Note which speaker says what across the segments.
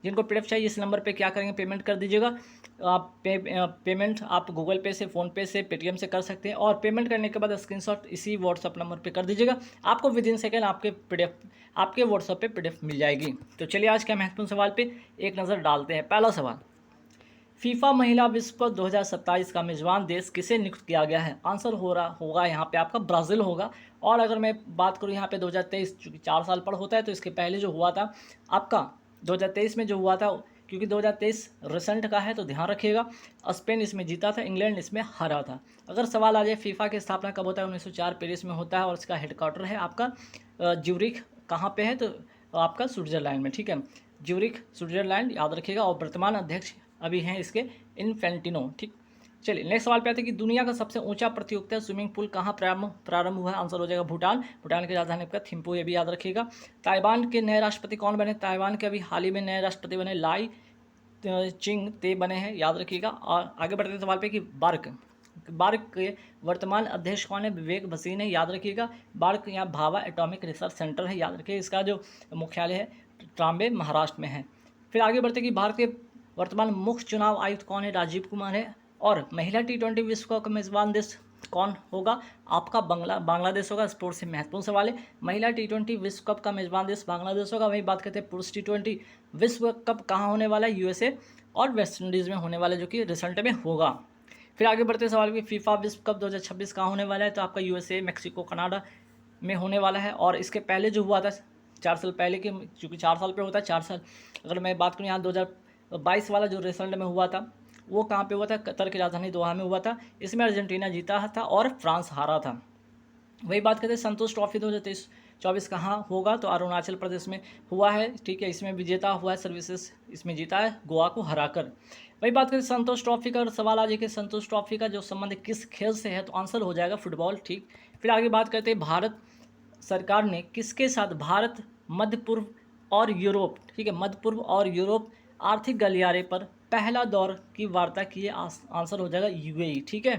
Speaker 1: जिनको पीडीएफ चाहिए इस नंबर पे क्या करेंगे, पेमेंट कर दीजिएगा। आप पेमेंट आप गूगल पे से, फ़ोनपे से, पेटीएम से कर सकते हैं और पेमेंट करने के बाद स्क्रीनशॉट इसी व्हाट्सअप नंबर पे कर दीजिएगा। आपको विदिन सेकेंड आपके पीडीएफ आपके व्हाट्सअप पे पीडीएफ मिल जाएगी। तो चलिए आज के महत्वपूर्ण सवाल पे एक नज़र डालते हैं। पहला सवाल, फीफा महिला विश्व कप 2027 का मेजबान देश किसे नियुक्त किया गया है? आंसर हो रहा होगा यहाँ पे आपका ब्राज़ील होगा। और अगर मैं बात करूँ यहाँ पे 2023, चूँकि 4 साल पर होता है तो इसके पहले जो हुआ था आपका 2023 में जो हुआ था, क्योंकि 2023 रिसेंट का है तो ध्यान रखिएगा, स्पेन इसमें जीता था, इंग्लैंड इसमें हारा था। अगर सवाल आ जाए फीफा की स्थापना कब होता है, 1904 पेरिस में होता है और इसका हेडक्वार्टर है आपका ज्यूरिख। कहाँ पे है तो आपका स्विट्ज़रलैंड में, ठीक है, ज्यूरिख स्विट्ज़रलैंड याद रखिएगा। और वर्तमान अध्यक्ष अभी हैं इसके इन्फेंटिनो, ठीक। चलिए नेक्स्ट सवाल पे आते हैं कि दुनिया का सबसे ऊंचा प्रतियोगिता स्विमिंग पूल कहाँ प्रारंभ हुआ है? आंसर हो जाएगा भूटान। भूटान की राजधानी आपका थिम्पू, ये भी याद रखिएगा। ताइवान के नए राष्ट्रपति कौन बने? ताइवान के अभी हाल ही में नए राष्ट्रपति बने लाई चिंग ते बने हैं, याद रखिएगा। और आगे बढ़ते हैं सवाल पे कि बार्क के वर्तमान अध्यक्ष कौन है? विवेक भसीन है, याद रखिएगा। बार्क यहाँ भाभा एटॉमिक रिसर्च सेंटर है, याद रखिए। इसका जो मुख्यालय है ट्राम्बे महाराष्ट्र में है। फिर आगे बढ़ते कि भारत के वर्तमान मुख्य चुनाव आयुक्त कौन है? राजीव कुमार है। और महिला T20 विश्व कप का मेजबान देश कौन होगा? आपका बांग्लादेश होगा। स्पोर्ट्स से महत्वपूर्ण सवाल है। महिला T20 विश्व कप का मेजबान देश बांग्लादेश होगा। वही बात करते हैं पुरुष T20 विश्व कप कहाँ होने वाला है? USA और वेस्ट इंडीज़ में होने वाला है, जो कि रिजल्ट में होगा। फिर आगे बढ़ते सवाल कि फीफा विश्व कप 2026 कहाँ होने वाला है? तो आपका USA, मैक्सिको, कनाडा में होने वाला है। और इसके पहले जो हुआ था 4 साल पहले के, चूँकि 4 साल पे होता है 4 साल, अगर मैं बात करूँ यहाँ 2022 वाला जो रिजल्ट में हुआ था वो कहाँ पे हुआ था? कतर की राजधानी दोहा में हुआ था। इसमें अर्जेंटीना जीता था और फ्रांस हारा था। वही बात करते हैं संतोष ट्रॉफी 2023-24 कहाँ होगा? तो अरुणाचल प्रदेश में हुआ है, ठीक है। इसमें विजेता हुआ है सर्विसेज, इसमें जीता है गोवा को हराकर। वही बात करें संतोष ट्रॉफी का, सवाल आ जाए कि संतोष ट्रॉफी का जो संबंध किस खेल से है, तो आंसर हो जाएगा फुटबॉल, ठीक। फिर आगे बात करते हैं भारत सरकार ने किसके साथ भारत, मध्य पूर्व और यूरोप, ठीक है, मध्य पूर्व और यूरोप आर्थिक गलियारे पर पहला दौर की वार्ता की है? आंसर हो जाएगा UAE, ठीक है।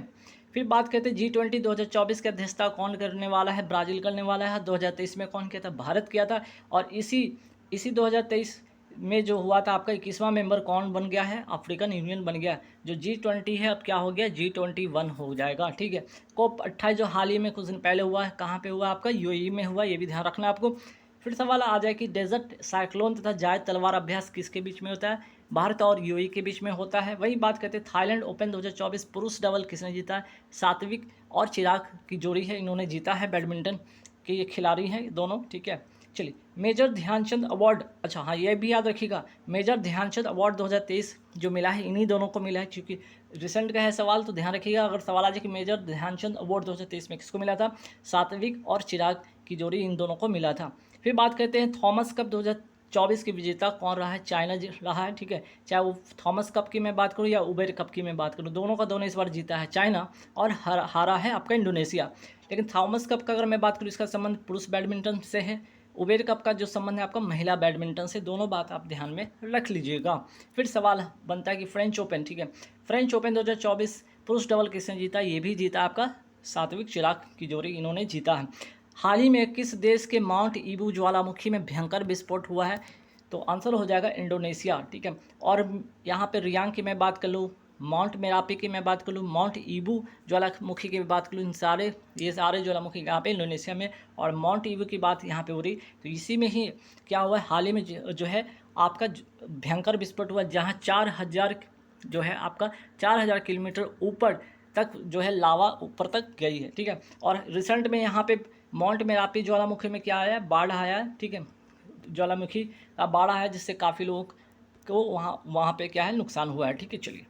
Speaker 1: फिर बात करते हैं G20 2024 की अध्यक्षता कौन करने वाला है? ब्राज़ील करने वाला है। 2023 में कौन किया था? भारत किया था। और इसी 2023 में जो हुआ था आपका 21वां मेंबर कौन बन गया है? अफ्रीकन यूनियन बन गया। जो G20 है अब क्या हो गया? G21 हो जाएगा, ठीक है। COP28 जो हाल ही में कुछ दिन पहले हुआ है, कहाँ पे हुआ? आपका UAE में हुआ, ये भी ध्यान रखना आपको। फिर सवाल आ जाए कि डेजर्ट साइक्लोन तथा जायद तलवार अभ्यास किसके बीच में होता है? भारत और UAE के बीच में होता है। वही बात करते हैं थाईलैंड ओपन 2024 पुरुष डबल किसने जीता है? सात्विक और चिराग की जोड़ी है, इन्होंने जीता है। बैडमिंटन के ये खिलाड़ी हैं दोनों, ठीक है। चलिए मेजर ध्यानचंद अवार्ड, अच्छा हाँ ये भी याद रखिएगा, मेजर ध्यानचंद अवार्ड 2023 जो मिला है इन्हीं दोनों को मिला है, क्योंकि रिसेंट का है सवाल तो ध्यान रखिएगा। अगर सवाल आ जाए कि मेजर ध्यानचंद अवार्ड 2023 में किसको मिला था? सात्विक और चिराग की जोड़ी, इन दोनों को मिला था। फिर बात करते हैं थॉमस कप 2024 की विजेता कौन रहा है? चाइना रहा है, ठीक है। चाहे वो थॉमस कप की मैं बात करूँ या उबेर कप की मैं बात करूँ, दोनों का दोनों इस बार जीता है चाइना और हारा है आपका इंडोनेशिया। लेकिन थॉमस कप का अगर मैं बात करूँ, इसका संबंध पुरुष बैडमिंटन से है। उबेर कप का जो संबंध है आपका महिला बैडमिंटन से। दोनों बात आप ध्यान में रख लीजिएगा। फिर सवाल बनता है कि फ्रेंच ओपन, ठीक है, फ्रेंच ओपन 2024 पुरुष डबल किसने जीता? ये भी जीता आपका सात्विक चिराग की जोड़ी, इन्होंने जीता है। हाल ही में किस देश के माउंट ईबू ज्वालामुखी में भयंकर विस्फोट हुआ है? तो आंसर हो जाएगा इंडोनेशिया, ठीक है। और यहाँ पे रियांग की मैं बात कर लूँ, माउंट मेरापी की मैं बात कर लूँ, माउंट ईबू ज्वालामुखी की बात कर लूँ, ये सारे ज्वालामुखी यहाँ पे इंडोनेशिया में, और माउंट ईबू की बात यहाँ पे हो रही, तो इसी में ही क्या हुआ है, हाल ही में जो है आपका भयंकर विस्फोट हुआ, जहाँ 4000 जो है आपका 4000 किलोमीटर ऊपर तक जो है लावा ऊपर तक गई है, ठीक है। और रिसेंट में यहाँ पे माउंट मेरापी ज्वालामुखी में क्या आया है? बाढ़ आया है, ठीक है, ज्वालामुखी का बाढ़ आया है, जिससे काफ़ी लोगों को वहाँ पे क्या है नुकसान हुआ है, ठीक है। चलिए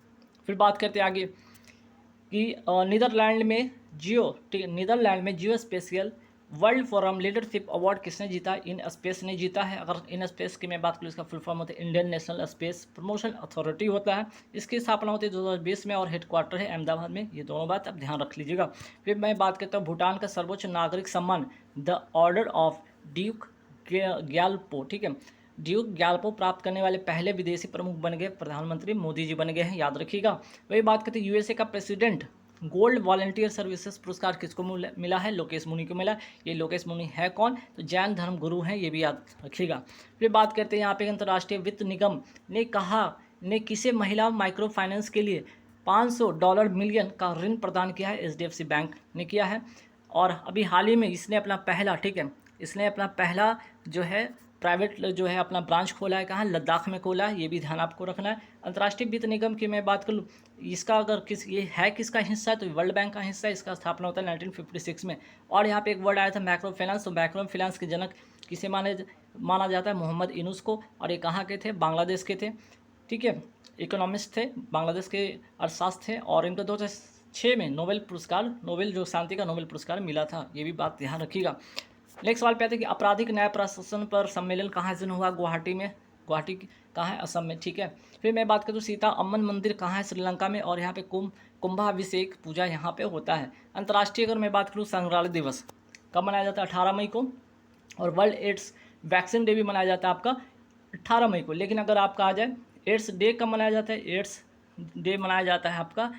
Speaker 1: फिर बात करते हैं आगे कि नीदरलैंड में geo spatial world forum leadership award किसने जीता? इन स्पेस ने जीता है। अगर इन स्पेस की मैं बात करूँ, इसका फुल फॉर्म होता है Indian national space promotion authority होता है। इसकी स्थापना होती है 2020 में और हेडक्वार्टर है अहमदाबाद में। ये दोनों बात आप ध्यान रख लीजिएगा। फिर मैं बात करता हूँ भूटान का सर्वोच्च नागरिक सम्मान the order of Duke Gyalpo, ठीक है, ड्यूक ग्यालपो प्राप्त करने वाले पहले विदेशी प्रमुख बन गए प्रधानमंत्री मोदी जी बन गए हैं, याद रखिएगा। वही बात करते हैं USA का प्रेसिडेंट गोल्ड वॉलंटियर सर्विसेज पुरस्कार किसको मिला है? लोकेश मुनि को मिला। ये लोकेश मुनि है कौन? तो जैन धर्म गुरु हैं, ये भी याद रखिएगा। फिर बात करते हैं यहाँ पे अंतर्राष्ट्रीय वित्त निगम ने किसे महिला माइक्रो फाइनेंस के लिए $500 मिलियन का ऋण प्रदान किया है? एचडीएफसी बैंक ने किया है। और अभी हाल ही में इसने अपना पहला, ठीक है, इसने अपना पहला जो है प्राइवेट जो है अपना ब्रांच खोला है, कहाँ? लद्दाख में खोला है, ये भी ध्यान आपको रखना है। अंतर्राष्ट्रीय वित्त निगम की मैं बात कर लूँ, इसका अगर ये है किसका हिस्सा है? तो वर्ल्ड बैंक का हिस्सा है। इसका स्थापना होता है 1956 में। और यहाँ पे एक वर्ड आया था मैक्रो फाइनेंस, तो मैक्रो फाइनेंस के जनक किसे माना जाता है? मोहम्मद यूनुस को। और ये कहाँ के थे? बांग्लादेश के थे, ठीक है, इकोनॉमिस्ट थे, बांग्लादेश के अर्थशास्त्र थे। और इनको 2006 में नोबेल जो शांति का नोबेल पुरस्कार मिला था, ये भी बात ध्यान रखिएगा। नेक्स्ट सवाल पे आते हैं कि आपराधिक न्याय प्रशासन पर सम्मेलन कहाँ से हुआ? गुवाहाटी में। गुवाहाटी कहाँ है? असम में, ठीक है। फिर मैं बात करूँ सीता अम्मन मंदिर कहाँ है? श्रीलंका में। और यहाँ पे कुंभाभिषेक पूजा यहाँ पे होता है। अंतर्राष्ट्रीय अगर मैं बात करूँ संग्रहालय दिवस कब मनाया जाता है? 18 मई को। और वर्ल्ड एड्स वैक्सीन डे भी मनाया जाता है आपका 18 मई को। लेकिन अगर आपका आ जाए एड्स डे कब मनाया जाता है? एड्स डे मनाया जाता है आपका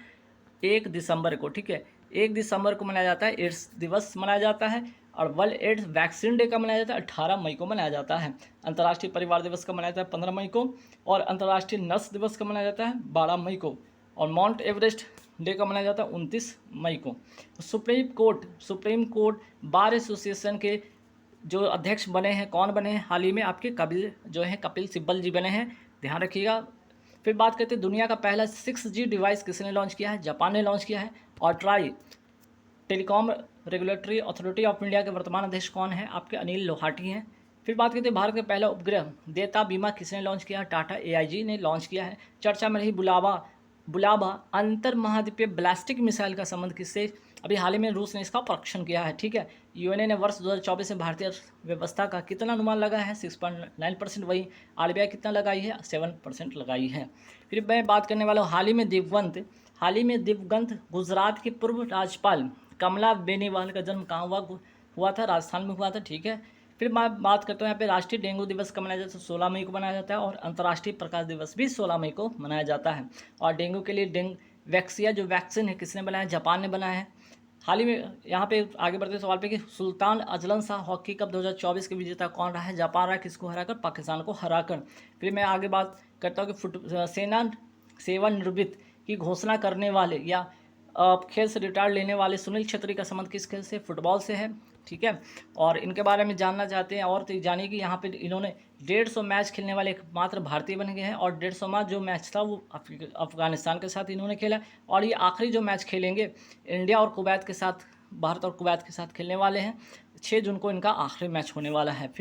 Speaker 1: 1 दिसंबर को, ठीक है, 1 दिसंबर को मनाया जाता है, एड्स दिवस मनाया जाता है। और वर्ल्ड एड्स वैक्सीन डे कब मनाया जाता है? 18 मई को मनाया जाता है। अंतर्राष्ट्रीय परिवार दिवस कब मनाया जाता है? 15 मई को। और अंतर्राष्ट्रीय नर्स दिवस कब मनाया जाता है? 12 मई को। और माउंट एवरेस्ट डे कब मनाया जाता है? 29 मई को। सुप्रीम कोर्ट बार एसोसिएशन के जो अध्यक्ष बने हैं, कौन बने हैं हाल ही में? आपके कपिल सिब्बल जी बने हैं, ध्यान रखिएगा। फिर बात करते हैं दुनिया का पहला 6G डिवाइस किसने लॉन्च किया है? जापान ने लॉन्च किया है। और try telecom regulatory authority of India के वर्तमान अध्यक्ष कौन है? आपके अनिल लोहाटी हैं। फिर बात करते हैं भारत का पहला उपग्रह देता बीमा किसने लॉन्च किया? टाटा AIG ने लॉन्च किया है। चर्चा में रही बुलाबा अंतर महाद्वीपीय बैलिस्टिक मिसाइल का संबंध किससे? अभी हाल ही में रूस ने इसका परीक्षण किया है, ठीक है। यूएनए ने वर्ष 2024 में भारतीय अर्थव्यवस्था का कितना अनुमान लगाया है? 6.9%। वही RBI कितना लगाई है? 7% लगाई है। फिर मैं बात करने वाला हूँ हाल ही में दिवंगत गुजरात के पूर्व राज्यपाल कमला बेनीवाल का जन्म कहाँ हुआ था? राजस्थान में हुआ था, ठीक है। फिर मैं बात करता हूँ यहाँ पे राष्ट्रीय डेंगू दिवस कब मनाया जाता है? 16 मई को मनाया जाता है। और अंतर्राष्ट्रीय प्रकाश दिवस भी 16 मई को मनाया जाता है। और डेंगू के लिए जो वैक्सीन है किसने बनाया? जापान ने बनाया है। हाल ही में यहाँ पे आगे बढ़ते सवाल पे कि Sultan Azlan Shah hockey cup 2024 के विजेता कौन रहा है? जापान रहा। किसको हराकर? पाकिस्तान को हराकर। फिर मैं आगे बात करता हूँ कि सेवानिवृत्त की घोषणा करने वाले या खेल से रिटायर लेने वाले सुनील छेत्री का संबंध किस खेल से? फुटबॉल से है, ठीक है। और इनके बारे में जानना चाहते हैं और तो जानिए कि यहाँ पे इन्होंने 150 मैच खेलने वाले एकमात्र भारतीय बन गए हैं। और 150वां जो मैच था वो अफगानिस्तान के साथ इन्होंने खेला। और ये आखिरी जो मैच खेलेंगे इंडिया और कुवैत के साथ, भारत और कुवैत के साथ खेलने वाले हैं। 6 जून को इनका आखिरी मैच होने वाला है।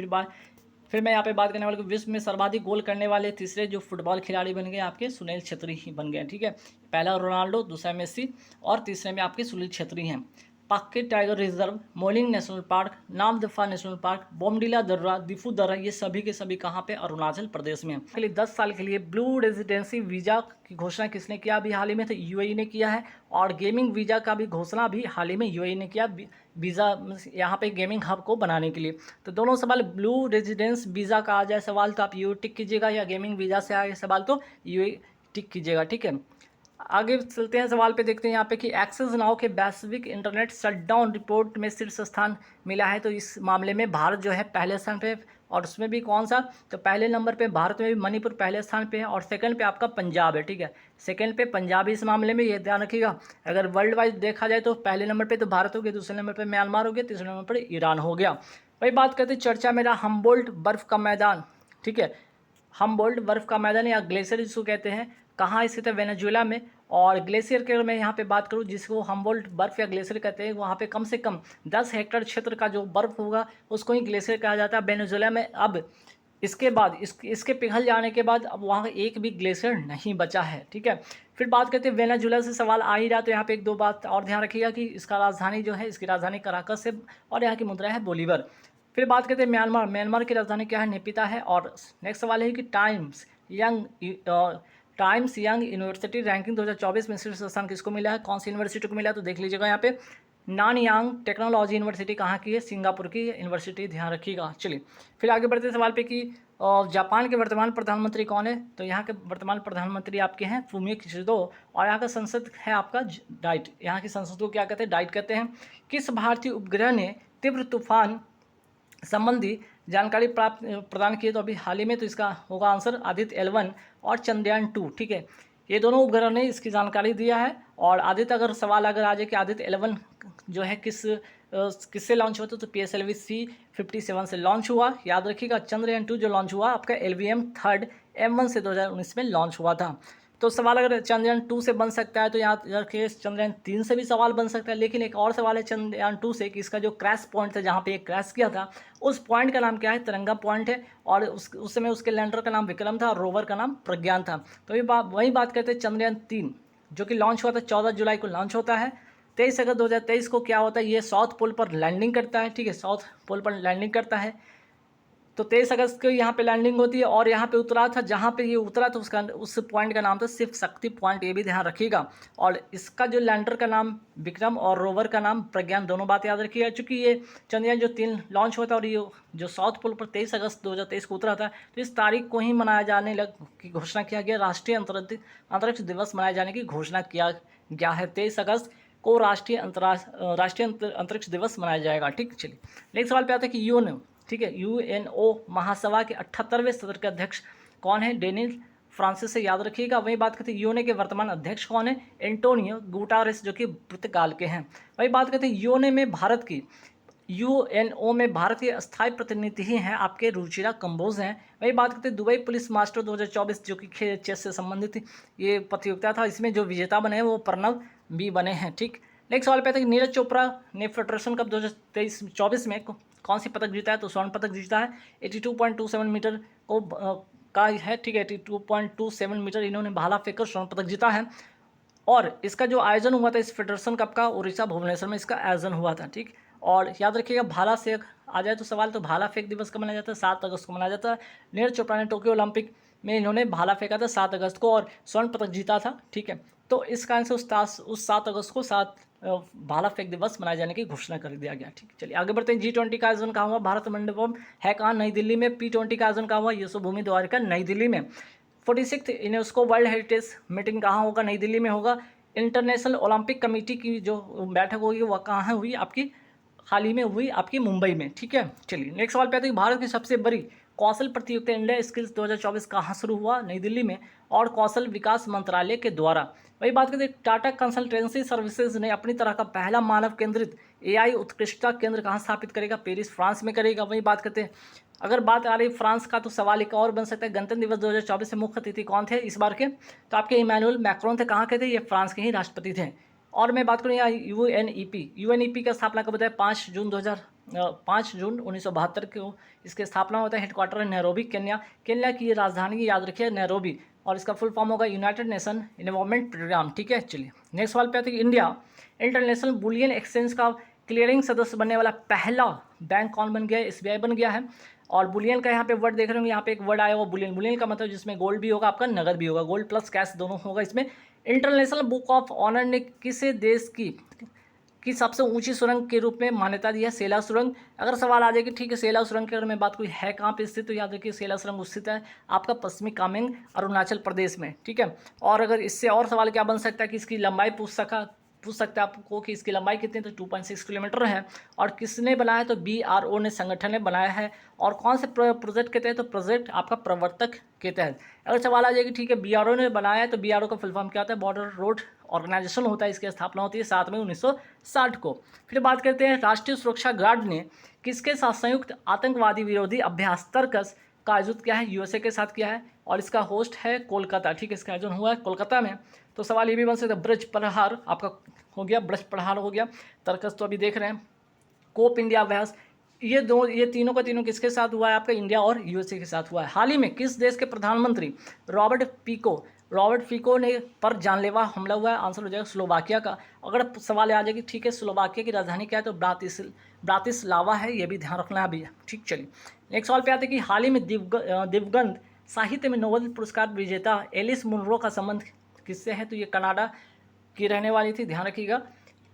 Speaker 1: फिर मैं यहाँ पे बात करने वाला विश्व में सर्वाधिक गोल करने वाले तीसरे जो फुटबॉल खिलाड़ी बन गए आपके सुनील छेत्री ही बन गए, ठीक है। पहला रोनाल्डो, दूसरा मेसी और तीसरे में आपके सुनील छेत्री हैं। Pakke tiger reserve, moulding national park, Namdapha national park, Bomdila दर्रा, दिफू दर्रा, ये सभी के सभी कहाँ पे? अरुणाचल प्रदेश में। के लिए 10 साल के लिए ब्लू रेजिडेंसी वीजा की घोषणा किसने किया? अभी हाल ही में तो UAE ने किया है। और गेमिंग वीजा का भी घोषणा भी हाल ही में UAE ने किया, वीज़ा यहाँ पे गेमिंग हब को बनाने के लिए। तो दोनों सवाल ब्लू रेजिडेंस वीज़ा का आ जाए सवाल तो आप UAE टिक कीजिएगा, या गेमिंग वीज़ा से आए सवाल तो UAE टिक कीजिएगा, ठीक है। आगे चलते हैं सवाल पे, देखते हैं यहाँ पे कि एक्सेस नाउ के वैश्विक इंटरनेट शटडाउन रिपोर्ट में शीर्ष स्थान मिला है। तो इस मामले में भारत जो है पहले स्थान पे, और उसमें भी कौन सा? तो पहले नंबर पे भारत में भी मणिपुर पहले स्थान पे है। और सेकंड पे आपका पंजाब है, ठीक है, सेकंड पे पंजाब। इस मामले में ये ध्यान रखिएगा, अगर वर्ल्ड वाइज देखा जाए तो पहले नंबर पे तो भारत हो गया, दूसरे नंबर पे म्यांमार हो गया, तीसरे नंबर पर ईरान हो गया। वही बात करते हैं चर्चा में रहा हम्बोल्ट बर्फ का मैदान, ठीक है, हम्बोल्ट बर्फ का मैदान या ग्लेशियर जिसको कहते हैं, कहाँ स्थित है? वेनेजुएला में। और ग्लेशियर के अगर मैं यहाँ पे बात करूँ जिसको हम्बोल्ट बर्फ या ग्लेशियर कहते हैं, वहाँ पे कम से कम 10 हेक्टेयर क्षेत्र का जो बर्फ होगा उसको ही ग्लेशियर कहा जाता है वेनेजुएला में। अब इसके बाद इसके पिघल जाने के बाद अब वहाँ एक भी ग्लेशियर नहीं बचा है, ठीक है। फिर बात करते हैं वेनेजुएला से सवाल आ ही रहा, तो यहाँ पे एक दो बात और ध्यान रखिएगा कि इसका राजधानी जो है, इसकी राजधानी कराकस है और यहाँ की मुद्रा है बोलीवर। फिर बात करते हैं म्यांमार की राजधानी क्या है? नेपिता है। और नेक्स्ट सवाल है कि टाइम्स यंग यूनिवर्सिटी रैंकिंग 2024 में शीर्ष स्थान किसको मिला है? कौन सी यूनिवर्सिटी को मिला है? तो देख लीजिएगा यहाँ पे नानयांग टेक्नोलॉजी यूनिवर्सिटी कहाँ की है? सिंगापुर की यूनिवर्सिटी, ध्यान रखिएगा। चलिए फिर आगे बढ़ते सवाल पे कि और जापान के वर्तमान प्रधानमंत्री कौन है? तो यहाँ के वर्तमान प्रधानमंत्री आपके हैं फूमियो किशिडो। और यहाँ का संसद है आपका डाइट। यहाँ की संसद को क्या कहते हैं? डाइट कहते हैं। किस भारतीय उपग्रह ने तीव्र तूफान संबंधी जानकारी प्राप्त प्रदान की है? तो अभी हाल ही में, तो इसका होगा आंसर आदित्य L1 और चंद्रयान 2। ठीक है, ये दोनों उपग्रह ने इसकी जानकारी दिया है। और आदित्य, अगर सवाल अगर आ जाए कि आदित्य L1 जो है किससे लॉन्च हुआ था, तो PSLV C57 से लॉन्च हुआ। याद रखिएगा, चंद्रयान 2 जो लॉन्च हुआ आपका LVM 3rd M1 से 2019 में लॉन्च हुआ था। तो सवाल अगर चंद्रयान 2 से बन सकता है तो यहाँ रखिए चंद्रयान 3 से भी सवाल बन सकता है। लेकिन एक और सवाल है चंद्रयान 2 से कि इसका जो क्रैश पॉइंट था, जहाँ पे ये क्रैश किया था, उस पॉइंट का नाम क्या है? तिरंगा पॉइंट है। और उस समय उसके लैंडर का नाम विक्रम था और रोवर का नाम प्रज्ञान था। तो वही बात करते हैं चंद्रयान 3 जो कि लॉन्च हुआ था 14 जुलाई को लॉन्च होता है। 23 अगस्त 2023 को क्या होता है? ये साउथ पोल पर लैंडिंग करता है। ठीक है, साउथ पोल पर लैंडिंग करता है। तो 23 अगस्त को यहाँ पे लैंडिंग होती है और यहाँ पे उतरा था, जहाँ पे ये उतरा था उसका उस पॉइंट का नाम था शिव शक्ति पॉइंट। ये भी ध्यान रखिएगा। और इसका जो लैंडर का नाम विक्रम और रोवर का नाम प्रज्ञान, दोनों बात याद रखिएगा। चूँकि ये चंद्रयान जो 3 लॉन्च हुआ था और ये जो साउथ पोल पर 23 अगस्त 2023 को उतरा था, तो इस तारीख को ही मनाया जाने की घोषणा किया गया। राष्ट्रीय अंतरिक्ष दिवस मनाए जाने की घोषणा किया गया है। 23 अगस्त को राष्ट्रीय अंतरिक्ष दिवस मनाया जाएगा। ठीक, चलिए नेक्स्ट सवाल पे आता है कि यूएनओ, ठीक है, यूएनओ महासभा के 78वें सत्र के अध्यक्ष कौन है? डेनिस फ्रांसिस से याद रखिएगा। वही बात करते हैं यूएनओ के वर्तमान अध्यक्ष कौन है? एंटोनियो गुटारेस, जो कि पुर्तगाल के हैं। वही बात करते हैं यूएनओ में भारत के अस्थायी प्रतिनिधि ही हैं आपके रुचिरा कंबोज हैं। वही बात करते हैं दुबई पुलिस मास्टर 2024 जो कि चेस से संबंधित ये प्रतियोगिता था, इसमें जो विजेता बने हैं वो प्रणव भी बने हैं। ठीक, नेक्स्ट सवाल पे आता है कि नीरज चोपड़ा ने फेडरेशन कप 2023-24 में कौन सी पदक जीता है? तो स्वर्ण पदक जीता है। 82.27 मीटर को का है। ठीक है, 82.27 मीटर इन्होंने भाला फेंककर स्वर्ण पदक जीता है। और इसका जो आयोजन हुआ था इस फेडरेशन कप का, उड़ीसा भुवनेश्वर में इसका आयोजन हुआ था। ठीक, और याद रखिएगा भाला फेंक आ जाए तो सवाल, तो भाला फेंक दिवस कब मनाया जाता है? 7 अगस्त को मनाया जाता है। नीरज चोपड़ा ने टोक्यो ओलंपिक में इन्होंने भाला फेंका था 7 अगस्त को और स्वर्ण पदक जीता था। ठीक है, तो इस कारण से उस 7 अगस्त को भाला फेंक दिवस मनाए जाने की घोषणा कर दिया गया। ठीक, चलिए आगे बढ़ते हैं। G20 का आयोजन कहाँ हुआ? भारत मंडपम है कहाँ? नई दिल्ली में। P20 का आयोजन कहाँ हुआ? यशोभूमि द्वारका, नई दिल्ली में। 46th UNESCO world heritage meeting कहाँ होगा? नई दिल्ली में होगा। इंटरनेशनल ओलंपिक कमेटी की जो बैठक होगी वह कहाँ हुई? आपकी हाल ही में हुई आपकी मुंबई में। ठीक है, चलिए नेक्स्ट सवाल पे आते हैं। भारत की सबसे बड़ी कौशल प्रतियोगिता इंडिया स्किल्स 2024 कहाँ शुरू हुआ? नई दिल्ली में और कौशल विकास मंत्रालय के द्वारा। वही बात करते हैं टाटा कंसल्टेंसी सर्विसेज ने अपनी तरह का पहला मानव केंद्रित AI उत्कृष्टता केंद्र कहाँ स्थापित करेगा? पेरिस, फ्रांस में करेगा। वही बात करते हैं, अगर बात आ रही फ्रांस का, तो सवाल एक और बन सकता है, गणतंत्र दिवस 2024 से मुख्य अतिथि कौन थे इस बार के? तो आपके इमैनुअल मैक्रोन थे। कहाँ के थे? ये फ्रांस के ही राष्ट्रपति थे। और मैं बात करूँ यहाँ यूएनईपी का स्थापना कब होता है? 5 जून 1972 को इसकी स्थापना होता है। हेडक्वार्टर है नैरोबी, केन्या की राजधानी याद रखिए नैरोबी। और इसका फुल फॉर्म होगा यूनाइटेड नेशन इन्वॉल्वमेंट प्रोग्राम। ठीक है, चलिए नेक्स्ट सवाल पे आते हैं कि इंडिया इंटरनेशनल बुलियन एक्सचेंज का क्लियरिंग सदस्य बनने वाला पहला बैंक कौन बन गया है? SBI बन गया है। और बुलियन का यहाँ पे वर्ड देख रहे होंगे, यहाँ पे एक वर्ड आया हुआ बुलियन का मतलब जिसमें गोल्ड भी होगा, आपका नगद भी होगा, गोल्ड प्लस कैश दोनों होगा इसमें। इंटरनेशनल बुक ऑफ ऑनर ने किसे देश की सबसे ऊंची सुरंग के रूप में मान्यता दी है? सेला सुरंग। अगर सवाल आ जाए कि ठीक है सेला सुरंग की अगर मैं बात कोई है कहाँ पे स्थित, तो याद रखिए सेला सुरंग स्थित है आपका पश्चिमी कामेंग अरुणाचल प्रदेश में। ठीक है, और अगर इससे और सवाल क्या बन सकता है कि इसकी लंबाई पूछ सकते हैं आपको कि इसकी लंबाई कितनी, तो 2.6 किलोमीटर है। और किसने बनाया? तो BRO ने संगठन ने बनाया है। और कौन से प्रोजेक्ट के तहत? तो प्रोजेक्ट आपका प्रवर्तक के तहत। अगर सवाल आ जाए कि ठीक है BRO ने बनाया है, तो BRO का फुल फॉर्म क्या होता है? बॉर्डर रोड ऑर्गेनाइजेशन होता है। इसकी स्थापना होती है 7 मई 1960 को। फिर बात करते हैं राष्ट्रीय सुरक्षा गार्ड ने किसके साथ संयुक्त आतंकवादी विरोधी अभ्यास तर्कस का आयोजन किया है? USA के साथ किया है और इसका होस्ट है कोलकाता। ठीक है, इसका आयोजन हुआ है कोलकाता में। तो सवाल ये भी बन सकता है ब्रज प्रहार आपका हो गया, ब्रज प्रहार हो गया, तर्कस तो अभी देख रहे हैं, कोप इंडिया अभ्यास, ये तीनों का तीनों किसके साथ हुआ है? आपका इंडिया और USA के साथ हुआ है। हाल ही में किस देश के प्रधानमंत्री रॉबर्ट फिको ने पर जानलेवा हमला हुआ है? आंसर हो जाएगा स्लोवाकिया का। अगर सवाल आ जाए कि ठीक है स्लोवाकिया की राजधानी क्या है, तो ब्रातिस्लावा है, ये भी ध्यान रखना अभी। ठीक, चलिए नेक्स्ट सवाल पे आते हैं कि हाल ही में दिवंगत साहित्य में नोबेल पुरस्कार विजेता एलिस मुनरो का संबंध किससे है? तो ये कनाडा की रहने वाली थी, ध्यान रखिएगा।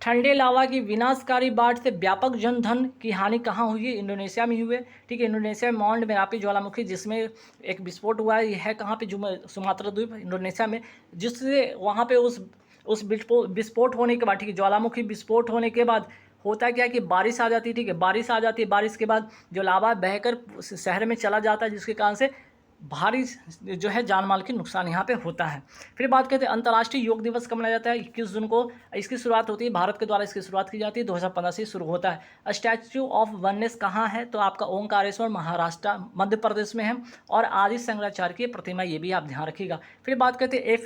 Speaker 1: ठंडे लावा की विनाशकारी बाढ़ से व्यापक जनधन की हानि कहाँ हुई है? इंडोनेशिया में हुई है। ठीक है, इंडोनेशिया में माउंट मेरापी ज्वालामुखी जिसमें एक विस्फोट हुआ है। यह है कहाँ पे? सुमात्रा द्वीप इंडोनेशिया में, जिससे वहाँ पे उस विस्फोट होने के बाद, ठीक है, ज्वालामुखी विस्फोट होने के बाद होता क्या है कि बारिश आ जाती है। ठीक है, बारिश आ जाती है, बारिश के बाद जो लावा बहकर शहर में चला जाता है, जिसके कारण से भारी जो है जान माल की नुकसान यहाँ पे होता है। फिर बात करते हैं अंतर्राष्ट्रीय योग दिवस कब मनाया जाता है? 21 जून को इसकी शुरुआत होती है, भारत के द्वारा इसकी शुरुआत की जाती है, 2015 से शुरू होता है। स्टैच्यू ऑफ वननेस कहाँ है? तो आपका ओंकारेश्वर महाराष्ट्र मध्य प्रदेश में है। और आदि शंकराचार्य की प्रतिमा, ये भी आप ध्यान रखिएगा। फिर बात करते हैं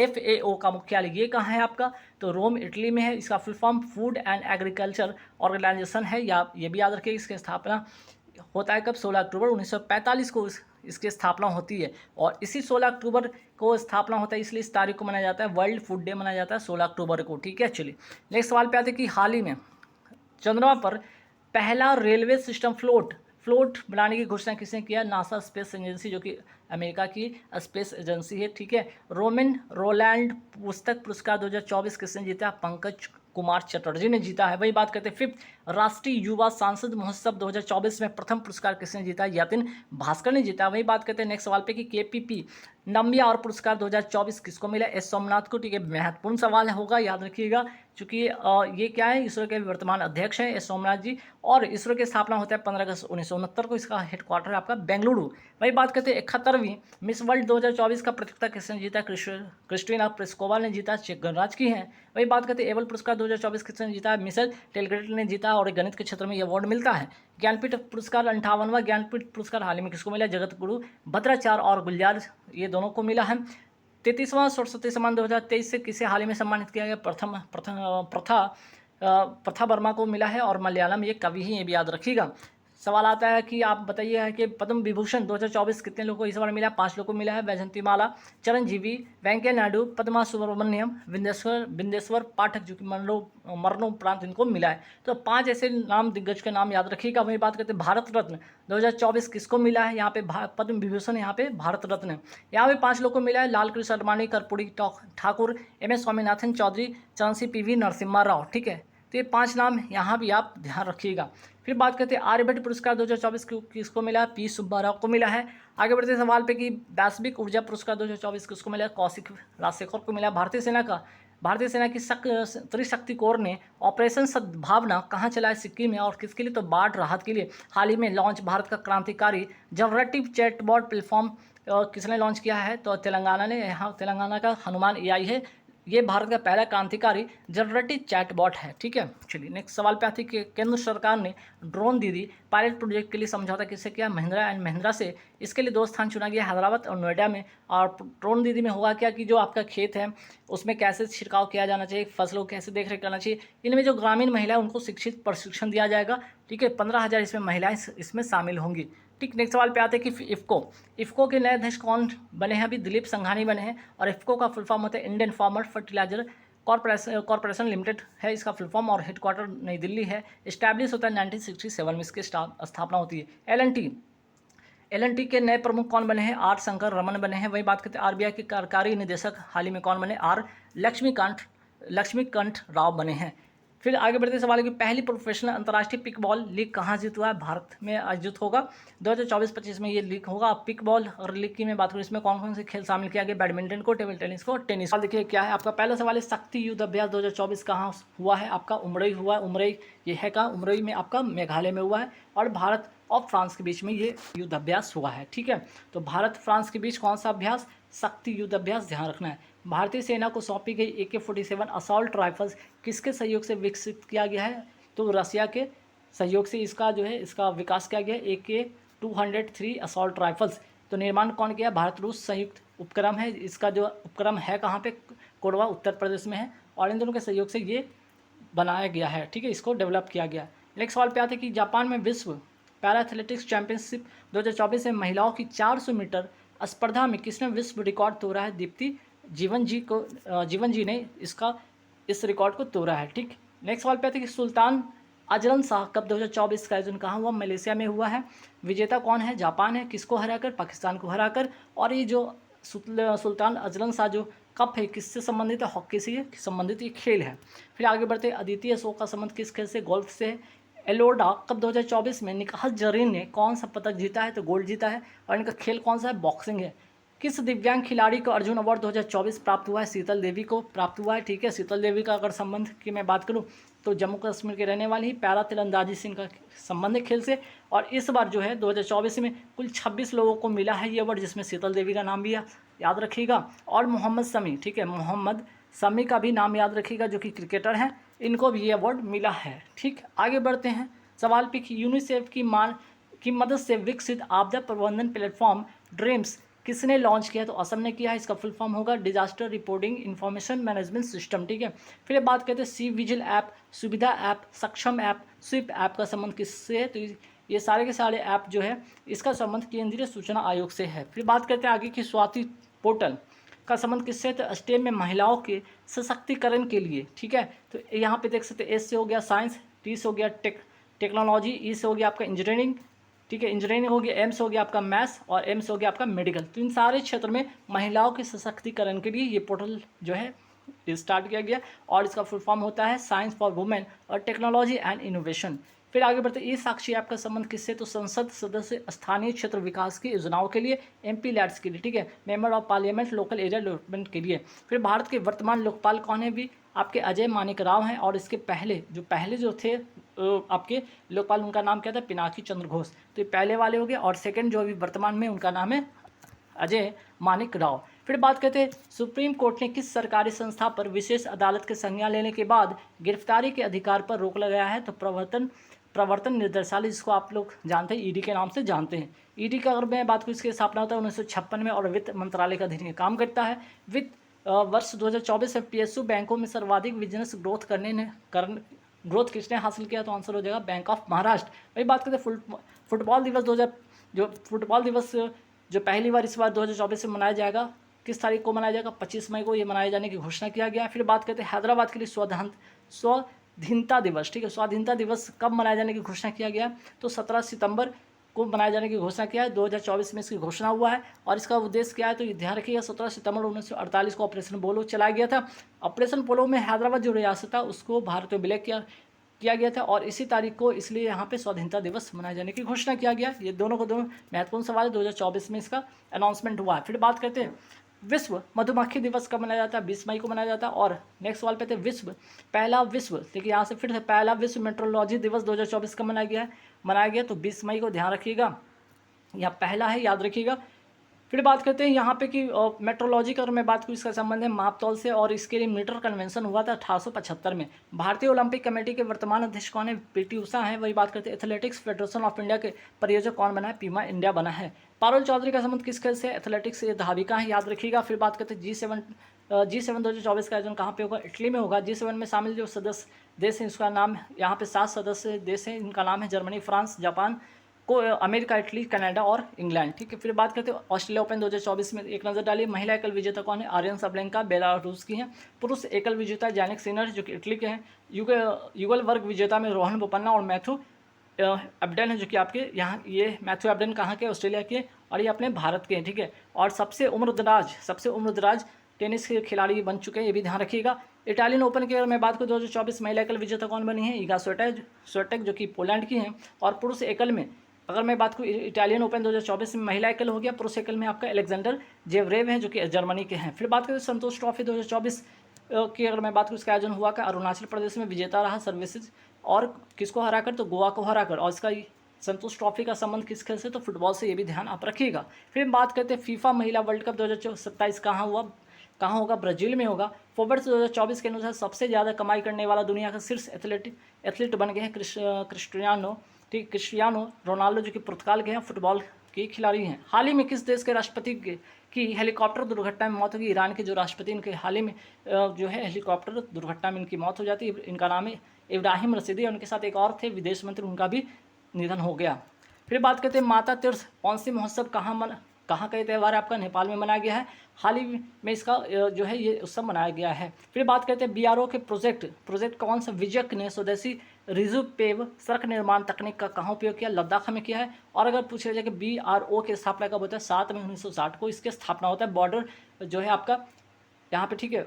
Speaker 1: FAO का मुख्यालय ये कहाँ है आपका? तो रोम इटली में है। इसका full form food and agriculture organisation है, या ये भी याद रखिए। इसकी स्थापना होता है कब? 16 अक्टूबर 1945 को इसकी स्थापना होती है। और इसी 16 अक्टूबर को स्थापना होता है, इसलिए इस तारीख को मनाया जाता है वर्ल्ड फूड डे मनाया जाता है 16 अक्टूबर को। ठीक है, चलिए नेक्स्ट सवाल पे आते हैं कि हाल ही में चंद्रमा पर पहला रेलवे सिस्टम फ्लोट बनाने की घोषणा किसने किया? नासा स्पेस एजेंसी, जो कि अमेरिका की स्पेस एजेंसी है। ठीक है, रोमन रोलैंड पुस्तक पुरस्कार 2024 किसने जीता? पंकज कुमार चटर्जी ने जीता है। वही बात करते हैं फिफ्थ राष्ट्रीय युवा सांसद महोत्सव 2024 में प्रथम पुरस्कार किसने जीता? यतिन भास्कर ने जीता। वही बात करते हैं नेक्स्ट सवाल पे कि KPP नम्बिया और पुरस्कार 2024 किसको मिला? एस सोमनाथ को। ठीक है, महत्वपूर्ण सवाल होगा, याद रखिएगा, क्योंकि ये क्या है, इसरो के वर्तमान अध्यक्ष हैं एस सोमनाथ जी। और इसरो की स्थापना होता है 15 अगस्त 1969 को। इसका हेडक्वार्टर है आपका बेंगलुरु। वही बात करते हैं 71वीं मिस वर्ल्ड 2024 का प्रतियोगिता किसने जीता? क्रिस्टिना प्लिस्कोवा ने जीता, चेक गणराज्य की हैं। वही बात करते हैं एबल पुरस्कार 2024 किसने जीता? मिशेल टेलग्रेट ने जीता, और गणित के क्षेत्र में यह अवार्ड मिलता है। ज्ञानपीठ पुरस्कार 58वां ज्ञानपीठ पुरस्कार हाल ही में किसको मिला? जगत गुरु भद्राचार्य और गुलजार, ये दोनों को मिला है। 33वां सरस्वती सम्मान 2023 से किसे हाल ही में सम्मानित किया गया? प्रथा वर्मा को मिला है, और मलयालम ये कवि ही, ये भी याद रखिएगा। सवाल आता है कि आप बताइए कि पद्म विभूषण 2024 कितने लोगों को इस बार मिला? 5 लोगों को मिला है। वैजंती माला, चिरंजीवी, वेंकैया नायडू, पद्मा सुब्रमण्यम, बिंदेश्वर पाठक, जो कि मरणोपरांत इनको मिला है। तो 5 ऐसे नाम दिग्गज के नाम याद रखिएगा। वही बात करते हैं भारत रत्न 2024 किसको मिला है? यहाँ पे पद्म विभूषण, यहाँ पे भारत रत्न है। यहाँ पे 5 लोगों को मिला है, लाल कृष्ण अडवाणी, कर्पूरी ठाकुर, MS स्वामीनाथन चौधरी, चांसी PV नरसिम्हा राव। ठीक है, तो ये 5 नाम यहाँ भी आप ध्यान रखिएगा। फिर बात करते हैं आर्यभट्ट पुरस्कार 2024 किसको मिला? P सुब्बाराव को मिला है। आगे बढ़ते सवाल पे कि वैश्विक ऊर्जा पुरस्कार 2024 किसको मिला? कौशिक राजशेखर को मिला। भारतीय सेना की त्रिशक्ति कोर ने ऑपरेशन सद्भावना कहाँ चलाया? सिक्किम में। और किसके लिए? तो बाढ़ राहत के लिए। हाल ही में लॉन्च भारत का क्रांतिकारी जनरेटिव चैटबॉट प्लेटफॉर्म किसने लॉन्च किया है? तो तेलंगाना ने। यहाँ तेलंगाना का हनुमान AI है, ये भारत का पहला क्रांतिकारी जनरेटिव चैटबॉट है। ठीक है, चलिए नेक्स्ट सवाल पे आते हैं कि केंद्र सरकार ने ड्रोन दीदी पायलट प्रोजेक्ट के लिए समझौता किससे किया? महिंद्रा एंड महिंद्रा से। इसके लिए 2 स्थान चुना गया, हैदराबाद और नोएडा में। और ड्रोन दीदी में होगा क्या कि जो आपका खेत है उसमें कैसे छिड़काव किया जाना चाहिए, फसलों कैसे देख रेख करना चाहिए, इनमें जो ग्रामीण महिला है उनको शिक्षित प्रशिक्षण दिया जाएगा। ठीक है, 15,000 इसमें महिलाएं इसमें शामिल होंगी। ठीक, नेक्स्ट सवाल पे आते हैं कि इफ़को के नए अध्यक्ष कौन बने हैं? अभी दिलीप संघानी बने हैं। और इफ़को का फुल फॉर्म होता है Indian farmer fertiliser corporation limited है इसका फुल फॉर्म, और हेडक्वार्टर नई दिल्ली है। इस्टेब्लिश होता है 1967 में इसकी स्थापना होती है। LNT के नए प्रमुख कौन बने हैं? R शंकर रमन बने हैं। वही बात करते हैं RBI के कार्यकारी निदेशक हाल ही में कौन बने? R लक्ष्मीकांत राव बने हैं। फिर आगे बढ़ते सवाल है कि पहली प्रोफेशनल अंतर्राष्ट्रीय पिकबॉल लीग कहाँ जीत हुआ है? भारत में आयोजित होगा 2024-25 में ये लीग होगा। पिकबॉल और लीग की मैं बात करूँ, इसमें कौन कौन से खेल शामिल किया गया? बैडमिंटन को, टेबल टेनिस को, टेनिस। सवाल देखिए क्या है आपका। पहला सवाल है शक्ति युद्ध अभ्यास 2024 कहाँ हुआ है? आपका उमरई हुआ है। उमरई ये है कहाँ? उमरई में आपका मेघालय में हुआ है। और भारत और फ्रांस के बीच में ये युद्ध अभ्यास हुआ है। ठीक है, तो भारत फ्रांस के बीच कौन सा अभ्यास? शक्ति युद्ध अभ्यास, ध्यान रखना है। भारतीय सेना को सौंपी गई AK-47 असॉल्ट राइफल्स किसके सहयोग से विकसित किया गया है? तो रसिया के सहयोग से इसका जो है इसका विकास किया गया। AK-203 असॉल्ट राइफल्स, तो निर्माण कौन किया? भारत रूस संयुक्त उपक्रम है। इसका जो उपक्रम है कहाँ पे? कोडवा उत्तर प्रदेश में है। और इन दोनों के सहयोग से ये बनाया गया है। ठीक है, इसको डेवलप किया गया। नेक्स्ट सवाल पे आते हैं कि जापान में विश्व पैरा एथलेटिक्स चैंपियनशिप 2024 में महिलाओं की 400 मीटर स्पर्धा में किसने विश्व रिकॉर्ड तोड़ा है? दीप्ति जीवन जी ने इस रिकॉर्ड को तोड़ा है। ठीक, नेक्स्ट सवाल पे आते हैं कि सुल्तान अजलन शाह कप 2024 का आयोजन कहाँ हुआ? मलेशिया में हुआ है। विजेता कौन है? जापान है। किसको हराकर? पाकिस्तान को हराकर। और ये जो सुल्तान अजलन शाह जो कप है किससे संबंधित है, हॉकी से संबंधित ये खेल है। फिर आगे बढ़ते हैं, अदिति अशोक का संबंध किस खेल से, गोल्फ से है। एलोडा कप 2024 में निकाहत जरीन ने कौन सा पदक जीता है, तो गोल्ड जीता है, और इनका खेल कौन सा है, बॉक्सिंग है। किस दिव्यांग खिलाड़ी को अर्जुन अवार्ड 2024 प्राप्त हुआ है, शीतल देवी को प्राप्त हुआ है। ठीक है, शीतल देवी का अगर संबंध की मैं बात करूं तो जम्मू कश्मीर के रहने वाली ही, पैरा तीरंदाजी से इनका संबंध है खेल से। और इस बार जो है 2024 में कुल 26 लोगों को मिला है ये अवार्ड, जिसमें शीतल देवी का नाम भी याद रखिएगा, और मोहम्मद शमी, ठीक है, मोहम्मद शमी का भी नाम याद रखिएगा, जो कि क्रिकेटर हैं, इनको भी ये अवार्ड मिला है। ठीक, आगे बढ़ते हैं, सवाल पिक, यूनिसेफ की मदद से विकसित आपदा प्रबंधन प्लेटफॉर्म ड्रीम्स किसने लॉन्च किया, तो असम ने किया है। इसका फुल फॉर्म होगा disaster reporting information management system. ठीक है, फिर बात करते हैं सी विजिल ऐप, सुविधा ऐप, सक्षम ऐप, स्विप ऐप का संबंध किससे है, तो ये सारे के सारे ऐप जो है इसका संबंध केंद्रीय सूचना आयोग से है। फिर बात करते हैं आगे की, स्वाति पोर्टल का संबंध किससे, तो स्टेम में महिलाओं के सशक्तिकरण के लिए। ठीक है, तो यहाँ पे देख सकते हैं, एस से हो गया साइंस, टी से हो गया टेक्नोलॉजी, ई से हो गया आपका इंजीनियरिंग, ठीक है, इंजीनियरिंग हो गया, एम से हो गया आपका मैथ्स, और एम से हो गया आपका मेडिकल। तो इन सारे क्षेत्र में महिलाओं के सशक्तिकरण के लिए ये पोर्टल जो है स्टार्ट किया गया, और इसका फुल फॉर्म होता है साइंस फॉर वुमेन और टेक्नोलॉजी एंड इनोवेशन। फिर आगे बढ़ते, ई साक्षी ऐप का संबंध किससे, तो संसद सदस्य स्थानीय क्षेत्र विकास की योजनाओं के लिए, MP लैड्स के लिए, ठीक है, member of parliament local area development के लिए। फिर भारत के वर्तमान लोकपाल कौन है, भी आपके अजय मानिक राव हैं, और इसके पहले जो थे आपके लोकपाल, उनका नाम क्या था, पिनाकी चंद्र घोष। तो ये पहले वाले हो गए, और सेकंड जो अभी वर्तमान में उनका नाम है अजय मानिक राव। फिर बात करते हैं, सुप्रीम कोर्ट ने किस सरकारी संस्था पर विशेष अदालत के संज्ञान लेने के बाद गिरफ्तारी के अधिकार पर रोक लगाया है, तो प्रवर्तन निदेशालय, जिसको आप लोग जानते हैं ईडी के नाम से जानते हैं। ईडी का अगर मैं बात करूँ, इसकी स्थापना होता है 1956 में, और वित्त मंत्रालय का अधीन काम करता है। वित्त वर्ष 2024 में PSU बैंकों में सर्वाधिक बिजनेस ग्रोथ किसने हासिल किया, तो आंसर हो जाएगा बैंक ऑफ महाराष्ट्र। वही बात करते हैं, फुटबॉल दिवस जो पहली बार इस बार 2024 में मनाया जाएगा, किस तारीख को मनाया जाएगा, 25 मई को ये मनाए जाने की घोषणा किया गया। फिर बात करते हैं हैदराबाद के लिए स्वाधीनता दिवस, ठीक है, स्वाधीनता दिवस कब मनाए जाने की घोषणा किया गया, तो 17 सितंबर को मनाए जाने की घोषणा किया है, 2024 में इसकी घोषणा हुआ है। और इसका उद्देश्य क्या है, तो ये ध्यान रखिएगा, 17 सितंबर 1948 को ऑपरेशन पोलो चलाया गया था। ऑपरेशन पोलो में हैदराबाद जो रियासत था उसको भारत में विलय किया गया था, और इसी तारीख को इसलिए यहाँ पे स्वाधीनता दिवस मनाए जाने की घोषणा किया गया। ये दोनों महत्वपूर्ण सवाल है, 2024 में इसका अनाउंसमेंट हुआ है। फिर बात करते हैं, विश्व मधुमक्खी दिवस कब मनाया जाता है, 20 मई को मनाया जाता है। और नेक्स्ट सवाल पे थे, देखिए यहाँ से फिर से पहला विश्व मेट्रोलॉजी दिवस 2024 का मनाया गया, तो 20 मई को ध्यान रखिएगा, यहाँ पहला है, याद रखिएगा। फिर बात करते हैं यहाँ पे कि मेट्रोलॉजी का अगर मैं बात करूँ, इसका संबंध है मापतौल से, और इसके लिए मीटर कन्वेंशन हुआ था 1875 में। भारतीय ओलंपिक कमेटी के वर्तमान अध्यक्ष कौन है, PT उषा है। वही बात करते हैं, एथलेटिक्स फेडरेशन ऑफ इंडिया के परियोजक कौन बना है, पीमा इंडिया बना है। पारुल चौधरी का संबंध किस खेल से, एथलेटिक्स, ये धाविका है, याद रखिएगा। फिर बात करते हैं G7 2024 का आयोजन कहाँ पे होगा, इटली में होगा। G7 में शामिल जो सदस्य देश हैं, उसका नाम यहाँ पे 7 सदस्य देश हैं, इनका नाम है Germany, France, Japan, America, Italy, Canada और इंग्लैंड, ठीक है। फिर बात करते हैं ऑस्ट्रेलिया ओपन 2024 में, एक नज़र डालिए। महिला एकल विजेता कौन है, आर्यन सबलेंका, बेलारूस की हैं। पुरुष एकल विजेता जैनिक सिनर, जो कि इटली के हैं। युगल वर्ग विजेता में रोहन बोपन्ना और मैथ्यू एबडेन है, जो कि आपके यहाँ, ये मैथ्यू एबडेन कहाँ के, ऑस्ट्रेलिया के, और ये अपने भारत के हैं, ठीक है। और सबसे उम्रदराज टेनिस के खिलाड़ी बन चुके हैं, ये भी ध्यान रखिएगा। इटालियन ओपन की अगर मैं बात करूँ, 2024 महिला एकल विजेता कौन बनी है, ईगा स्विएटेक, जो कि पोलैंड की हैं। और पुरुष एकल में अगर मैं बात करूँ, इटालियन ओपन 2024 में महिला एकल हो गया, पुरुष एकल में आपका अलेक्जेंडर जेवरेव हैं, जो कि जर्मनी के हैं। फिर बात करें संतोष ट्रॉफी 2024 की अगर मैं बात करूँ, इसका आयोजन हुआ का अरुणाचल प्रदेश में, विजेता रहा सर्विसेज, और किसको हराकर, तो गोवा को हराकर। और इसका संतोष ट्रॉफी का संबंध किस खेल से, तो फुटबॉल से, ये भी ध्यान आप रखिएगा। फिर बात करते हैं फीफा महिला वर्ल्ड कप 2027 कहाँ होगा, ब्राज़ील में होगा। फोर्ब्स 2024 के अनुसार सबसे ज़्यादा कमाई करने वाला दुनिया का शीर्ष एथलीट बन गए हैं क्रिस्टियानो रोनाल्डो, जो कि पुर्तगाल के हैं, फुटबॉल के खिलाड़ी हैं। हाल ही में किस देश के राष्ट्रपति की हेलीकॉप्टर दुर्घटना में मौत होगी, ईरान के जो राष्ट्रपति, इनके हाल ही में जो है हेलीकॉप्टर दुर्घटना में इनकी मौत हो जाती है। इनका नाम है इब्राहिम रशीदी, और उनके साथ एक और थे विदेश मंत्री, उनका भी निधन हो गया। फिर बात करते हैं माता तीर्थ पौंसी महोत्सव कहाँ का ये त्यौहार आपका, नेपाल में मनाया गया है। हाल ही में इसका जो है ये उत्सव मनाया गया है। फिर बात करते हैं BRO के प्रोजेक्ट कौन सा, विजयक ने स्वदेशी रिजुपेव सड़क निर्माण तकनीक का कहाँ उपयोग किया, लद्दाख में किया है। और अगर पूछा जाए कि BRO की स्थापना कब होता है, 7 मई 1960 को इसकी स्थापना होता है। बॉर्डर जो है आपका यहाँ पे, ठीक है,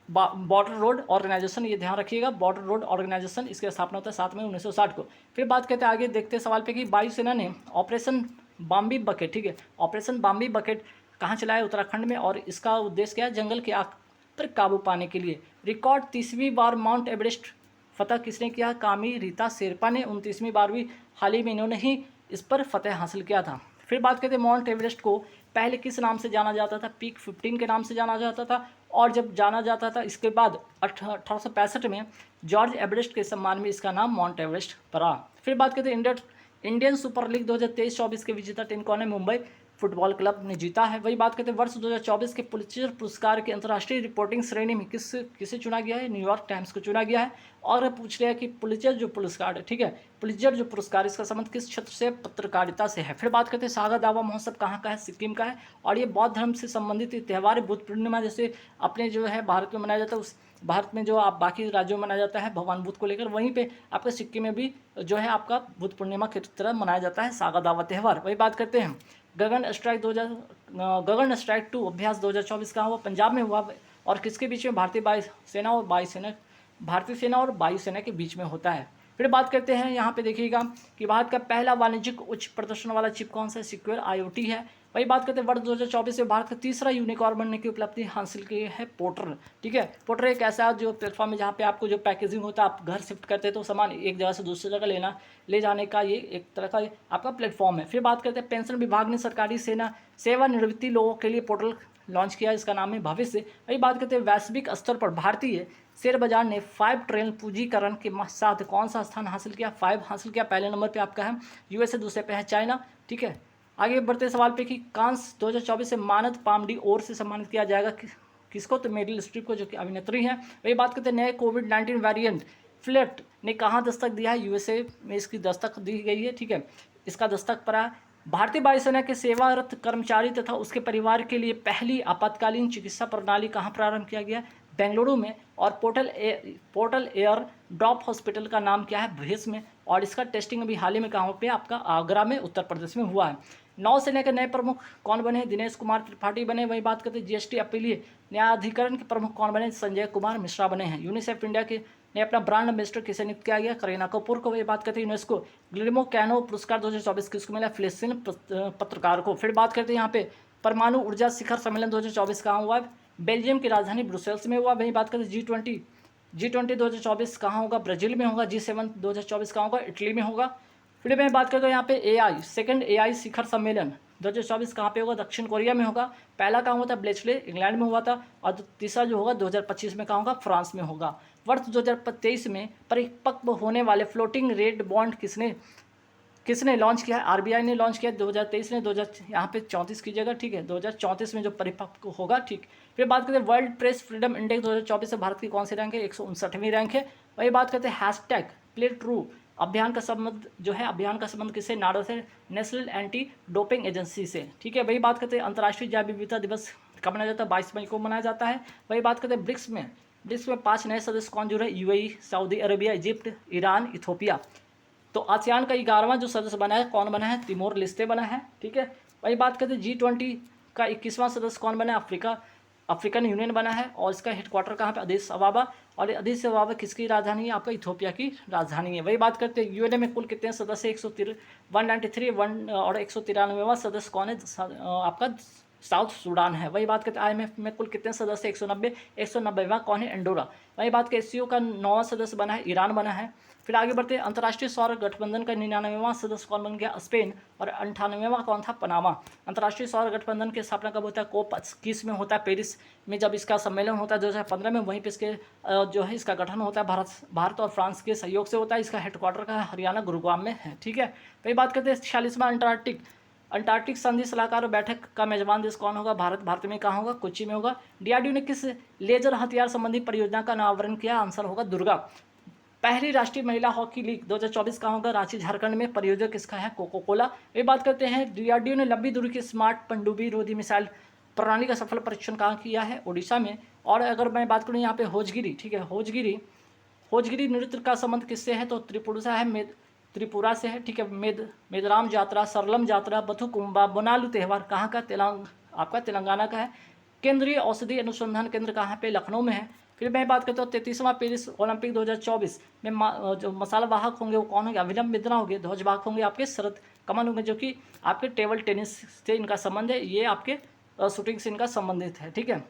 Speaker 1: बॉर्डर रोड ऑर्गेनाइजेशन, ये ध्यान रखिएगा, बॉर्डर रोड ऑर्गेनाइजेशन, इसकी स्थापना होता है 7 मई 1960 को। फिर बात करते हैं आगे, देखते हैं सवाल पे कि वायुसेना ने ऑपरेशन बाम्बी बकेट, ठीक है, ऑपरेशन बाम्बी बकेट कहाँ चलाया, उत्तराखंड में, और इसका उद्देश्य क्या है, जंगल की आग पर काबू पाने के लिए। रिकॉर्ड 30वीं बार माउंट एवरेस्ट फतह किसने किया, कामी रीता शेरपा ने 29वीं बार भी हाल ही में इन्होंने ही इस पर फतह हासिल किया था। फिर बात करते हैं माउंट एवरेस्ट को पहले किस नाम से जाना जाता था, पीक 15 के नाम से जाना जाता था, और जब जाना जाता था इसके बाद 1865 में जॉर्ज एवरेस्ट के सम्मान में इसका नाम माउंट एवरेस्ट पड़ा। फिर बात करते हैं इंडियन सुपर लीग 2023-24 के विजेता टीम कौन है, मुंबई फुटबॉल क्लब ने जीता है। वही बात करते हैं वर्ष 2024 के पुलित्जर पुरस्कार की अंतर्राष्ट्रीय रिपोर्टिंग श्रेणी में किसे चुना गया है, न्यूयॉर्क टाइम्स को चुना गया है। और पूछ रहे हैं कि पुलित्जर जो पुरस्कार है, ठीक है, पुलित्जर जो पुरस्कार, इसका संबंध किस क्षेत्र से, पत्रकारिता से है। फिर बात करते हैं सागा दावा महोत्सव कहाँ का है, सिक्किम का है, और ये बौद्ध धर्म से संबंधित त्यौहार बुद्ध पूर्णिमा जैसे अपने जो है भारत में मनाया जाता है, उस भारत में जो आप बाकी राज्यों में मनाया जाता है भगवान बुद्ध को लेकर, वहीं पे आपका सिक्किम में भी जो है आपका बुद्ध पूर्णिमा की तरह मनाया जाता है सागा दावा त्यौहार। वही बात करते हैं गगन स्ट्राइक 2 अभ्यास 2024 कहाँ हुआ, पंजाब में हुआ, और किसके बीच में, भारतीय सेना और वायुसेना के बीच में होता है। फिर बात करते हैं यहाँ पे देखिएगा कि भारत का पहला वाणिज्यिक उच्च प्रदर्शन वाला चिप कौन सा है, सिक्योर IoT है। वही बात करते हैं वर्ष 2024 में भारत का तीसरा यूनिकॉर्न बनने की उपलब्धि हासिल की है पोर्टर, ठीक है। पोर्टर एक ऐसा जो प्लेटफॉर्म है जहाँ पे आपको जो पैकेजिंग होता है, आप घर शिफ्ट करते हैं तो सामान एक जगह से दूसरी जगह ले जाने का ये एक तरह का आपका प्लेटफॉर्म है। फिर बात करते हैं पेंशन विभाग ने सरकारी सेवानिवृत्ति लोगों के लिए पोर्टल लॉन्च किया, इसका नाम है भविष्य। वही बात करते हैं वैश्विक स्तर पर भारतीय शेयर बाजार ने 5 ट्रिलियन पूंजीकरण के साथ कौन सा स्थान हासिल किया, 5 हासिल किया। पहले नंबर पे आपका है USA, दूसरे पे है चाइना, ठीक है। आगे बढ़ते सवाल पे कि कांस 2024 से मानद पामडी और से सम्मानित किया जाएगा किसको, तो मेरिल स्ट्रीप को, जो कि अभिनेत्री हैं। वही बात करते हैं नए कोविड-19 वेरिएंट फ्लेट ने कहाँ दस्तक दिया है, USA में इसकी दस्तक दी गई है, ठीक है, इसका दस्तक पड़ा है। भारतीय वायुसेना के सेवारत कर्मचारी तथा उसके परिवार के लिए पहली आपातकालीन चिकित्सा प्रणाली कहाँ प्रारंभ किया गया, बेंगलुरु में, और पोर्टल एयर ड्रॉप हॉस्पिटल का नाम क्या है, भेस में, और इसका टेस्टिंग अभी हाल ही में कहाँ पे आपका आगरा में, उत्तर प्रदेश में हुआ है। नौसेना के नए प्रमुख कौन बने, दिनेश कुमार त्रिपाठी बने। वही बात करते हैं GST अपीलीय न्यायाधिकरण के प्रमुख कौन बने, संजय कुमार मिश्रा बने हैं। यूनिसेफ इंडिया के ने अपना ब्रांड एम्बेसडर किसे नियुक्त किया गया, करीना कपूर को। वही बात करते हैं यूनेस्को ग्लिमो कैनो पुरस्कार 2024 किसको मिला, फिलिस्तीन पत्रकार को। फिर बात करते हैं यहाँ पे परमाणु ऊर्जा शिखर सम्मेलन 2024 कहाँ हुआ, बेल्जियम की राजधानी ब्रुसेल्स में हुआ। वही बात करते हैं G20 2024 कहाँ होगा, ब्राज़ील में होगा। G7 2024 कहाँ होगा, इटली में होगा। फिर मैं बात करता हूँ यहाँ पे सेकंड AI शिखर सम्मेलन 2024 कहाँ पे होगा, दक्षिण कोरिया में होगा। पहला कहाँ हुआ था, ब्लेचले इंग्लैंड में हुआ था, और तीसरा जो होगा 2025 में कहाँ होगा, फ्रांस में होगा। वर्ष 2023 में परिपक्व होने वाले फ्लोटिंग रेट बॉन्ड किसने लॉन्च किया है, RBI ने लॉन्च किया 2023 में, 2000 यहाँ पे 34 की जगह, ठीक है, 2034 में जो परिपक्व होगा, ठीक। फिर बात करते हैं वर्ल्ड प्रेस फ्रीडम इंडेक्स 2024 से भारत की कौन सी रैंक है, 159वीं रैंक है। वही बात करते हैं हैशटैग प्ले ट्रू अभियान का संबंध किससे, नाडो से, नेशनल एंटी डोपिंग एजेंसी से, ठीक है। वही बात करते हैं अंतर्राष्ट्रीय जैव विविधता दिवस कब मनाया जाता है, 22 मई को मनाया जाता है। वही बात करते हैं ब्रिक्स में 5 नए सदस्य कौन जुड़े, UAE, Saudi Arabia, Egypt, Iran, Ethiopia. तो आसियान का 11वां जो सदस्य बना है कौन बना है, तिमोर लिस्ते बना है, ठीक है। वही बात करते हैं G20 का 21वां सदस्य कौन बना है, अफ्रीकन यूनियन बना है, और इसका हेडक्वार्टर कहाँ पे, अदीस अबाबा, और अदीस अबाबा किसकी राजधानी है, आपका इथोपिया की राजधानी है। वही बात करते हैं UN में कुल कितने सदस्य, 193 और 193वां सदस्य कौन है, आपका साउथ सूडान है। वही बात करते हैं IMF में कुल कितने सदस्य, 190वां कौन है, एंडोरा। वही बात के SCO का 9वां सदस्य बना है, ईरान बना है। फिर आगे बढ़ते हैं अंतर्राष्ट्रीय सौर गठबंधन का 99वां सदस्य कौन बन गया, स्पेन, और 98वां कौन था, पनामा। अंतर्राष्ट्रीय सौर गठबंधन की स्थापना कब होता है, COP21 में होता है, पेरिस में जब इसका सम्मेलन होता है 2015 में, वहीं पर इसके जो है इसका गठन होता है भारत और फ्रांस के सहयोग से होता है। इसका हेडक्वार्टर का हरियाणा गुरुग्राम में है, ठीक है। वही बात करते हैं 46वां अंटार्कटिक संधि सलाहकार बैठक का मेजबान देश कौन होगा, भारत में कहाँ होगा, कोच्चि में होगा। DRDO ने किस लेजर हथियार संबंधी परियोजना का अनावरण किया, आंसर होगा दुर्गा। पहली राष्ट्रीय महिला हॉकी लीग 2024 कहाँ होगा, रांची झारखंड में। प्रयोजक किसका है, कोको कोला। ये बात करते हैं DRDO ने लंबी दूरी की स्मार्ट पनडुब्बी रोधी मिसाइल प्रणाली का सफल परीक्षण कहाँ किया है, ओडिशा में। और अगर मैं बात करूँ यहाँ पे होजगिरी, ठीक है, होजगिरी नृत्य का संबंध किससे है, तो त्रिपुरा से है, ठीक है। मेदराम यात्रा, सरलम यात्रा, बथुकुंबा, बोनालू त्यौहार कहाँ का, आपका तेलंगाना का है। केंद्रीय औषधि अनुसंधान केंद्र कहाँ पे? लखनऊ में है। फिर मैं बात करता हूँ 33वां पेरिस ओलंपिक 2024 में जो मसाला वाहक होंगे वो कौन होंगे? अभिनव बिंद्रा होंगे। ध्वज वाहक होंगे आपके शरद कमल होंगे, जो कि आपके टेबल टेनिस से इनका संबंध है, ये आपके शूटिंग से इनका संबंधित है। ठीक है।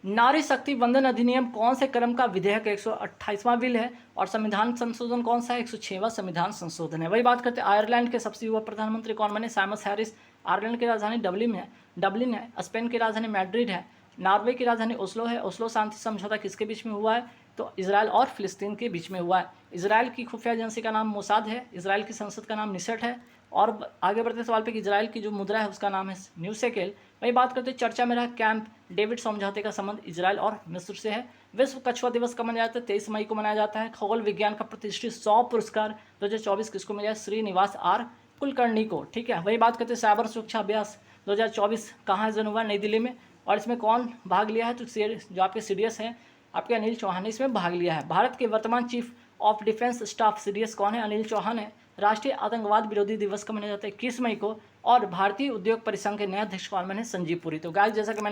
Speaker 1: नारी शक्ति वंदन अधिनियम कौन से क्रम का विधेयक? 128वां बिल है। और संविधान संशोधन कौन सा है? 106वां संविधान संशोधन है। वही बात करते हैं आयरलैंड के सबसे युवा प्रधानमंत्री कौन बने? साइमस हैरिस। आयरलैंड की राजधानी डबलिन है। स्पेन की राजधानी मैड्रिड है। नॉर्वे की राजधानी ओस्लो है। ओस्लो शांति समझौता किसके बीच में हुआ है? तो इसराइल और फिलिस्तीन के बीच में हुआ है। इसराइल की खुफिया एजेंसी का नाम मोसाद है। इसराइल की संसद का नाम निसट है। और आगे बढ़ते सवाल पे कि इसराइल की जो मुद्रा है उसका नाम है न्यू शेकेल। वही बात करते हैं चर्चा में रहा कैंप डेविड समझौते का संबंध इसराइल और मिस्र से है। विश्व कछुआ दिवस कब मनाया जाता है? 23 मई को मनाया जाता है। खगोल विज्ञान का प्रतिष्ठित 100 पुरस्कार 2024 किसको मिला है? श्रीनिवास आर कुलकर्णी को। ठीक है। वही बात करते हैं साइबर सुरक्षा अभ्यास 2024 कहाँ आयोजन हुआ? नई दिल्ली में। और इसमें कौन भाग लिया है? तो जो आपके CDS हैं आपके अनिल चौहान ने इसमें भाग लिया है। भारत के वर्तमान chief of defence staff CDS कौन है? अनिल चौहान है। राष्ट्रीय आतंकवाद विरोधी दिवस कब मनाया जाता है? 21 मई को। और भारतीय उद्योग परिसंघ के नए अध्यक्ष कौन बने? संजीव पुरी। तो गाइस जैसा कि मैंने